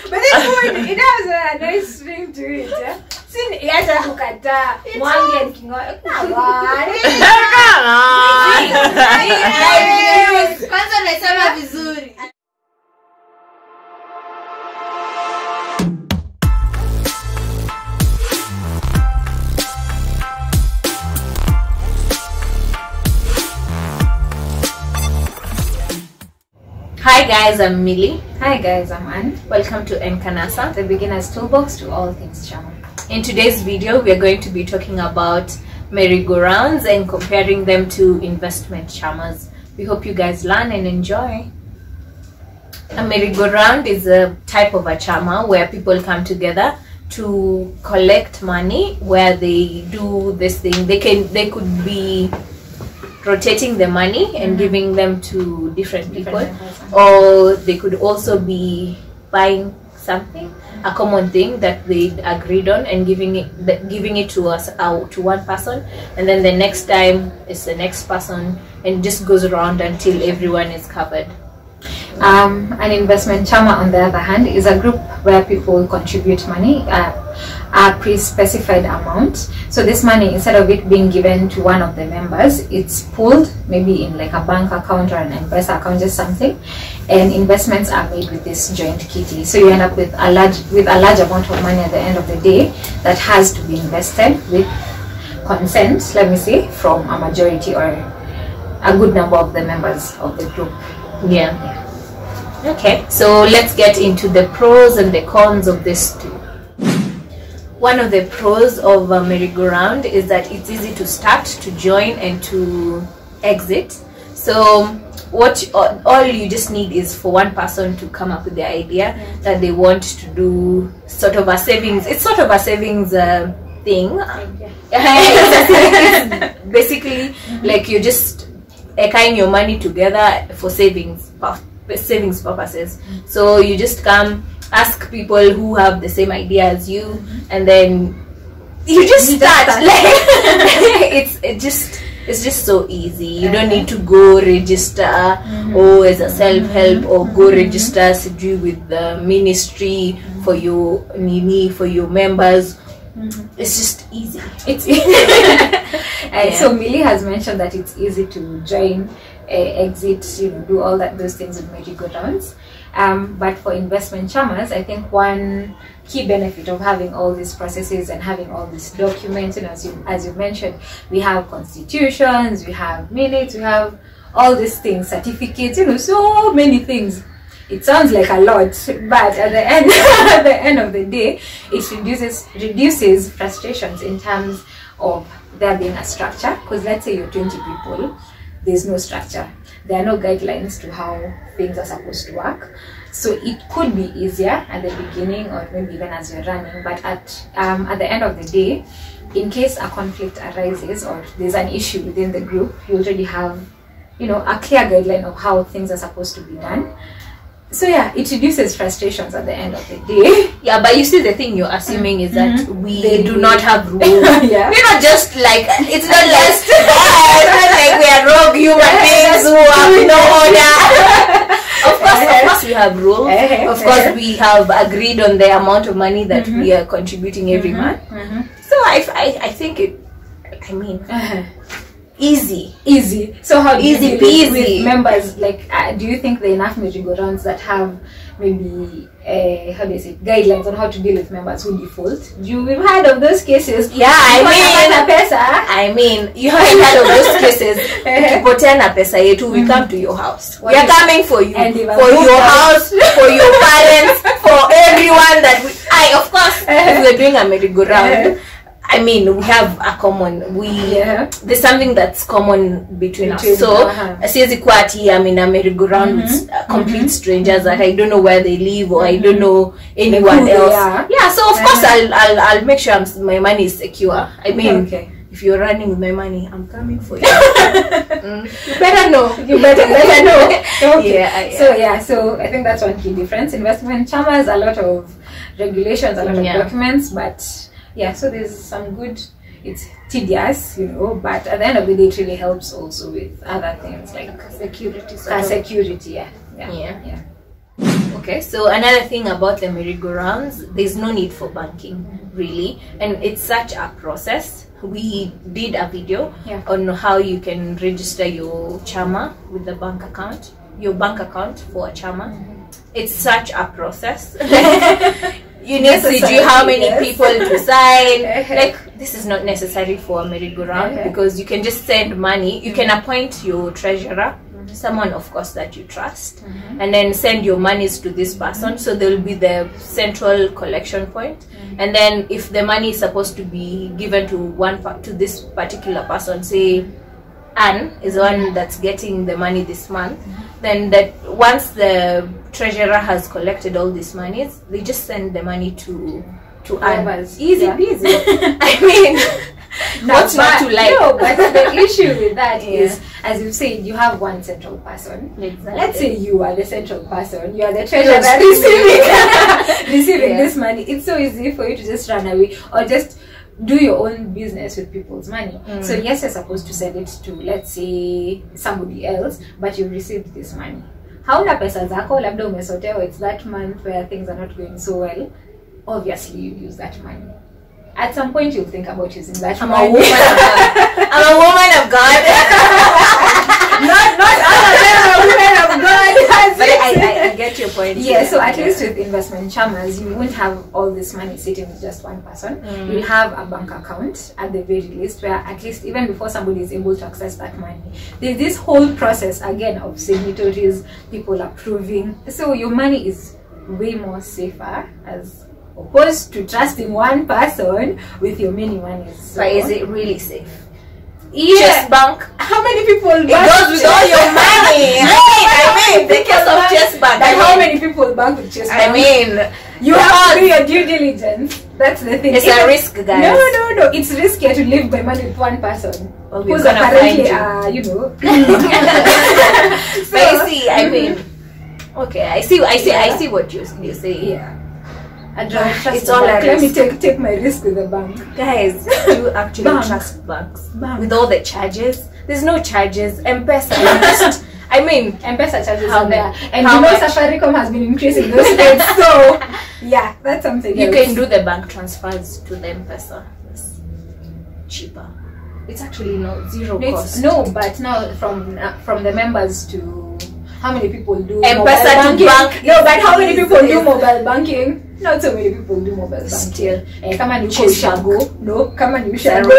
But this one, it has a nice ring to it. Sin yata kukata Mwangen Kingori. Kwanza nasema vizuri. Hi guys, I'm Millie. Hi guys, I'm Anne. Welcome to Nkanasa, the beginner's toolbox to all things chama. In today's video, we are going to be talking about merry-go-rounds and comparing them to investment chamas. We hope you guys learn and enjoy. A merry-go-round is a type of a chama where people come together to collect money, where they do this thing. They could be rotating the money and giving them to different people, or they could also be buying something, a common thing that they agreed on, and giving it to us, to one person, and then the next time it's the next person, and it just goes around until everyone is covered. An investment chama, on the other hand, is a group where people contribute money, a pre-specified amount. So this money, instead of it being given to one of the members, it's pooled maybe in like a bank account or an M-Pesa account, just something, and investments are made with this joint kitty. So you end up with a large amount of money at the end of the day that has to be invested with consent, let me say, from a majority or a good number of the members of the group. Yeah. Okay, so let's get into the pros and the cons of this too. One of the pros of a merry-go-round is that it's easy to start, to join, and to exit. So all you just need is for one person to come up with the idea that they want to do sort of a savings. It's sort of a savings thing. Basically, like you're just echoing your money together for savings purposes. So you just come, ask people who have the same idea as you, and then you just start. Like, it's just so easy. You don't need to go register or as a self-help, or go register with the ministry for your members. It's just easy. It's easy. So Millie has mentioned that it's easy to join, exit, do all those things with merry-go-rounds. But for investment chamas, I think one key benefit of having all these processes and having all these documents, as you mentioned, we have constitutions, we have minutes, we have all these things, certificates, so many things. It sounds like a lot, but at the end of the day, it reduces frustrations in terms of there being a structure. Because let's say you're 20 people, there's no structure. There are no guidelines to how things are supposed to work. So it could be easier at the beginning, or maybe even as you're running. But at the end of the day, in case a conflict arises or there's an issue within the group, you already have, a clear guideline of how things are supposed to be done. So yeah, it reduces frustrations at the end of the day. Yeah, but you see, the thing you're assuming is that we do not have rules. Yeah. We're not just like, it's not just like we are rogue human beings who have no order. Of course we have rules. Of course we have agreed on the amount of money that we are contributing every month. So I think easy. So how do easy you peasy with members? Like, do you think there are enough merry-go-rounds that have maybe guidelines on how to deal with members who default? You've heard of those cases? Yeah, I mean, you haven't heard of those cases. Ukipoteza pesa yetu, we come to your house. We are coming for you, for your house, for your parents, for everyone that of course, if we're doing a merry-go-round, I mean, we have a common, there's something that's common between us. So, I'm in a merry-go-round with complete strangers that I don't know where they live, or I don't know anyone else. Yeah, so of course I'll make sure my money is secure. I mean, if you're running with my money, I'm coming for you. You better know. You better know. Okay. So I think that's one key difference. Investment chama has a lot of regulations, a lot of documents, but yeah, so there's some good, it's tedious, but at the end of the day, it really helps also with other things like security. Security, yeah. Okay, so another thing about the merry-go-rounds, there's no need for banking, really, and it's such a process. We did a video on how you can register your chama with the bank account, your bank account for a chama. It's such a process. You need to do how many people to sign. Like, this is not necessary for a merry-go-round because you can just send money. You can appoint your treasurer, someone of course that you trust, and then send your monies to this person. So there will be the central collection point, and then if the money is supposed to be given to this particular person, say Anne is the one that's getting the money this month, then that once the treasurer has collected all these monies, they just send the money to Anne. Easy peasy. I mean, what's not to like? No, but the issue with that is, as you said, you have one central person. Exactly. Let's say you are the central person, you are the treasurer receiving this money. It's so easy for you to just run away or just do your own business with people's money. So yes, you're supposed to send it to, let's say, somebody else, but you received this money. Hauna pesa zako, labda umesotewa, it's that month where things are not going so well. Obviously, you use that money. At some point, you'll think about using that money. I'm a woman of God. not all of them are women of God. But I get your point. Yeah, so at least with investment chamas, you won't have all this money sitting with just one person. You'll have a bank account at the very least, where at least even before somebody is able to access that money, there's this whole process again of signatories, people approving. So your money is way more safer as opposed to trusting one person with your many monies. So, but is it really safe? Chest bank. How many people bank? It goes with all your money. I mean, the case of chest bank. But how many people bank with chest bank? I mean, you have to do your due diligence. That's the thing. It's a risk, guys. No. It's riskier to live by money with one person. Well, who's apparently, you know. But you see, I mean, okay, I see what you say. Yeah. It's all like, let me take my risk with the bank. Guys, do you actually trust banks? With all the charges? There's no charges. M-Pesa, I mean, M-Pesa charges are there. And you know Safaricom has been increasing those rates. So, yeah, that's something you can do the bank transfers to the M-Pesa. It's cheaper. It's actually zero cost. No, but now from the members to how many people do M-Pesa to bank? No, but how many people do mobile banking? Not so many people do mobile banking. Still. Come on, you shall go. No, come on, you shall go.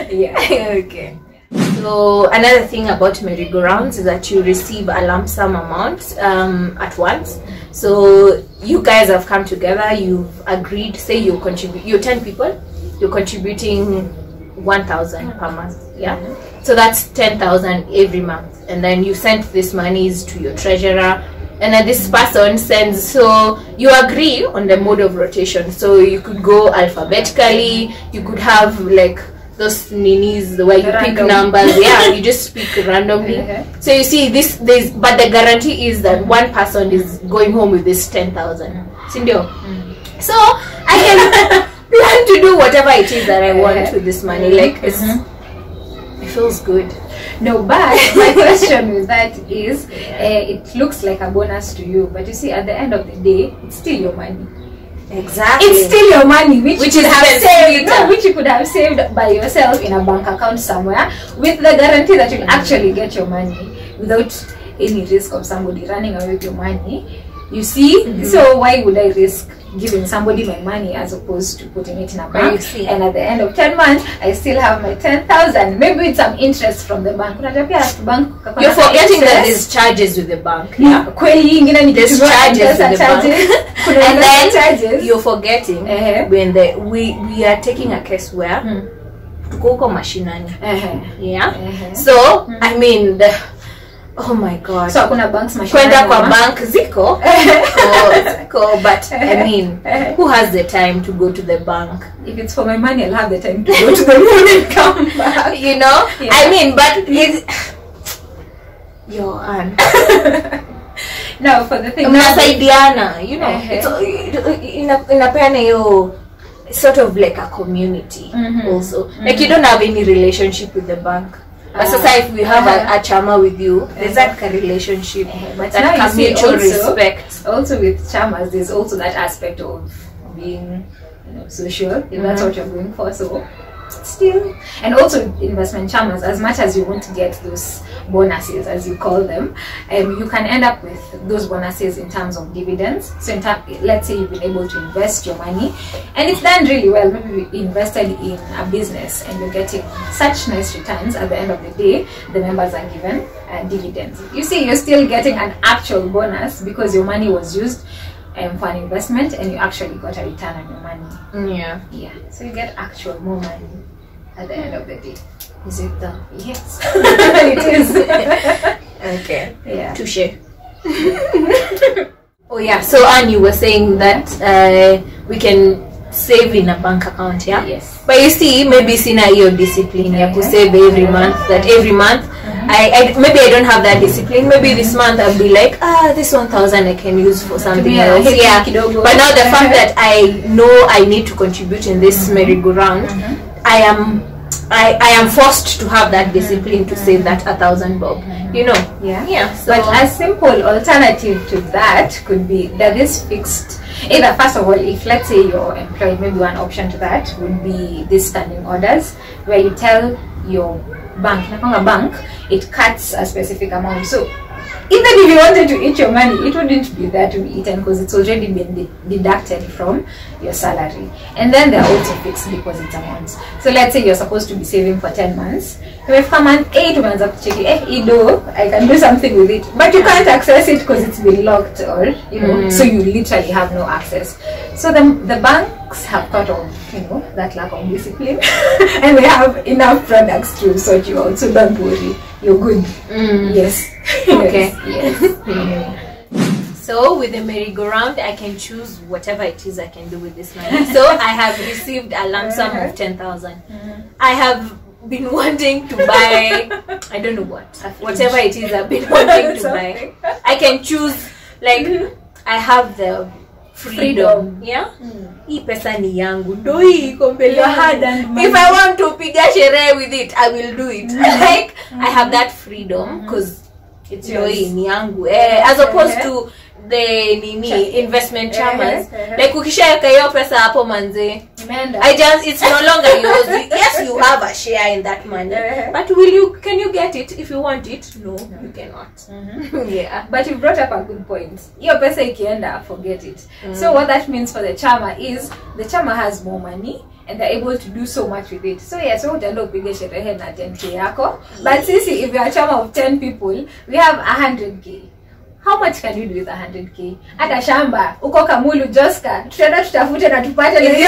Yeah. Okay. So another thing about merry-go-rounds is that you receive a lump sum amount at once. So you guys have come together, you've agreed, say you're 10 people, you're contributing 1,000 per month. Yeah. So that's 10,000 every month, and then you send these monies to your treasurer, and then this person sends. So you agree on the mode of rotation. So you could go alphabetically. You could have like those ninis where you pick numbers. Yeah, you just pick randomly. So you see but the guarantee is that one person is going home with this 10,000. Sindio. So I can plan to do whatever it is that I want with this money. Like it feels good. No, but my question with that is, it looks like a bonus to you, but you see, at the end of the day, it's still your money. Exactly. It's still your money, which you could have saved by yourself in a bank account somewhere, with the guarantee that you'll actually get your money without any risk of somebody running away with your money. You see, so why would I risk giving somebody my money as opposed to putting it in a bank? And at the end of 10 months, I still have my 10,000, maybe with some interest from the bank. You're forgetting that there's charges with the bank. Yeah. There's charges with the bank. And then you're forgetting when we are taking a case where tuko mashinani. Yeah. So I mean oh my god. So kuna banks mashinani. Kwenda kwa bank ziko. But I mean, who has the time to go to the bank? If it's for my money, I'll have the time to go to the moon and come back. You know? Yeah. I mean, but it's your aunt. No, for the thing. Mnasaidiana, you know. It's inapena sort of like a community also. Like you don't have any relationship with the bank. But if we have a chama with you, there's that relationship, but that mutual respect. Also with chamas, there's also that aspect of being, social, if that's what you're going for. So still, and also investment chamas, as much as you want to get those bonuses, as you call them, you can end up with those bonuses in terms of dividends. So let's say you've been able to invest your money and it's done really well, maybe you invested in a business and you're getting such nice returns. At the end of the day, the members are given dividends. You see, you're still getting an actual bonus because your money was used for an investment and you actually got a return on your money. Yeah, so you get actual more money at the end of the day. Is it though? Yes. It is. Okay. Yeah. Touche. Oh yeah, so Anne, you were saying that we can save in a bank account, yeah? Yes. But you see, maybe sina your discipline, you could save every month, that every month maybe I don't have that discipline. Maybe this month I'll be like, this 1,000 I can use for something else. Yeah. But now the fact that I know I need to contribute in this merry-go-round, I am forced to have that discipline to save that 1,000 bob. Yeah. So, but a simple alternative to that could be that this fixed, either first of all, if let's say you're employed, maybe one option to that would be these standing orders, where you tell your bank, it cuts a specific amount. So even if you wanted to eat your money, it wouldn't be there to be eaten because it's already been deducted from your salary. And then there are also fixed deposit amounts. So let's say you're supposed to be saving for 10 months. If come month 8 months up to check I can do something with it, but you can't access it because it's been locked, or so you literally have no access. So the banks have thought of that lack of discipline and they have enough products to sort you out. So don't worry, you're good. Yes. Okay. Yes. So with the merry-go-round, I can choose whatever it is I can do with this money. So I have received a lump sum of 10,000. I have been wanting to buy, I don't know whatever it is I've been wanting to buy. I can choose, like, I have the freedom. Yeah. Hii pesa ni yangu. Ndo hii iko mbele yangu. If I want to piga sherehe with it, I will do it. Like, I have that freedom because it's ni yangu. As opposed to the investment chamas, like ukishaweka hiyo pesa hapo manze, it's no longer yours. Yes, you have a share in that money, but can you get it if you want it? No, you cannot. Yeah, but you brought up a good point. Your pesa ikienda, forget it. So what that means for the chama is the chama has more money and they're able to do so much with it. So yes, so utaenda upige sherehe na 10k yako, but sisi, if you're a chama of 10 people, we have 100k. How much can you do with 100k? Hata shamba uko Kamulu Joska, tutaenda tutafute na tupate in this day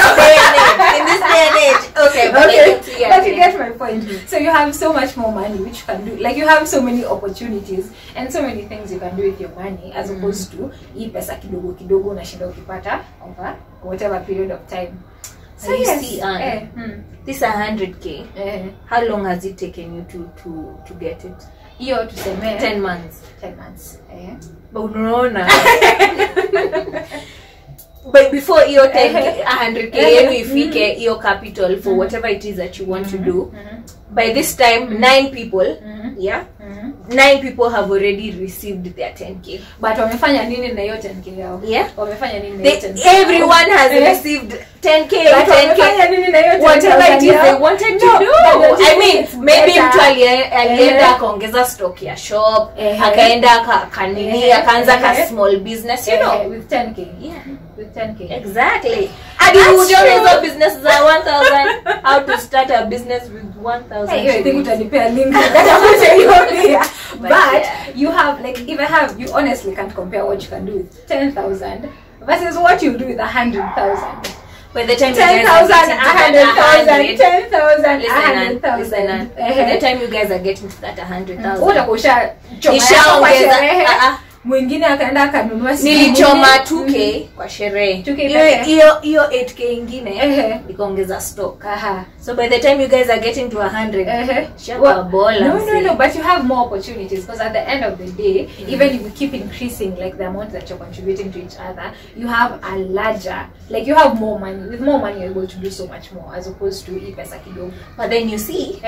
and age. Okay. But you get my point. So you have so much more money which you can do. Like, you have so many opportunities and so many things you can do with your money, as opposed to hii pesa kidogo kidogo unashinda ukipata over whatever period of time. So you see, this 100k, how long has it taken you to get it? Hiyo tuseme 10 months. 10 months. But unaona. But before hiyo 100k yenu ifike hiyo capital for whatever it is that you want to do, by this time 9 people, 9 people have already received their 10k. But wamefanya nini na hiyo 10k yao? Yeah. Wamefanya nini na hiyo 10k? Everyone has received 10k. But wamefanya nini na hiyo 10k? Whatever it is they wanted to do. I mean, maybe mtu alienda akaongeza stock ya shop, akaenda akaanza ka small business, with 10k. Yeah. With 10k. Exactly. And you would know businesses are 1,000. How to start a business with 1,000? I think utanipea link. But you have, like, you honestly can't compare what you can do with 10,000 versus what you do with 100,000. By the time 10,000, 100,000, 10,000, 100,000. By the time you guys are getting to that 100,000, utakusha ishaongeza mwingine akaenda akanunua nilichoma 2k kwa sherehe. Hiyo 8k ingine nikaongeza stock. So by the time you guys are getting to 100, no, but you have more opportunities, because at the end of the day, even if you keep increasing like the amount that you're contributing to each other, you have a larger, like you have more money. With more money, you're able to do so much more as opposed to pesa kidogo. But then you see,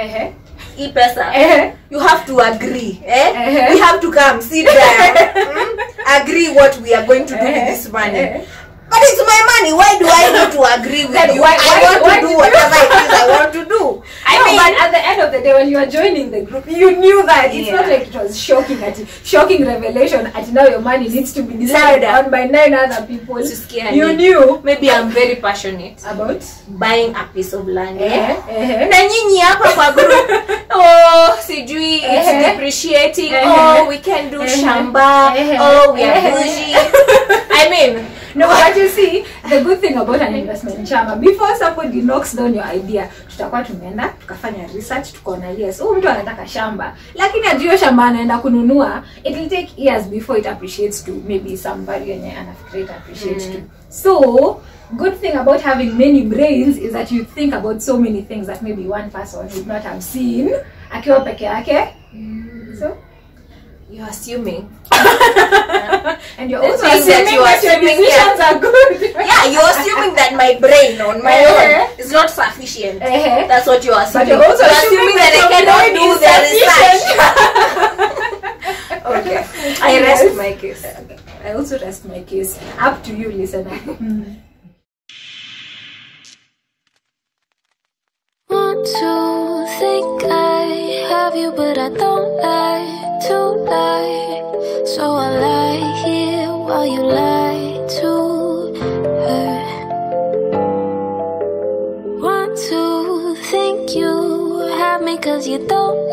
pesa, you have to agree. We have to come sit down, agree what we are going to do with this money. But it's my money. Why do I need to agree with you? I want to do whatever it is I want to do. I mean, but at the end of the day, when you are joining the group, you knew that. It's not like it was shocking revelation. And now your money needs to be decided on by 9 other people. You knew. Maybe I'm very passionate about buying a piece of land. Na nyinyi hapa kwa group, sijui it's depreciating. We can do shamba. We are bougie. I mean, no, but you see, the good thing about an investment chama, before somebody knocks down your idea, tutakuwa tumeenda tukafanya research, tukaona yes, mtu anataka shamba, lakini ajue shamba anaenda kununua, it will take years before it appreciates to maybe some value yenye anafikiri it appreciates to. So good thing about having many brains is that you think about so many things that maybe one person would not have seen akiwa peke yake. So you're assuming. And you're also assuming that your decisions are good. Yeah, you're assuming that my brain on my own is not sufficient. That's what you're assuming. But you're also assuming that I cannot do the research. Okay, I rest my case. I also rest my case. Up to you, listener. Want to think I have you, but I don't like to lie. So I lie here while you lie to her. Want to think you have me, 'cause you don't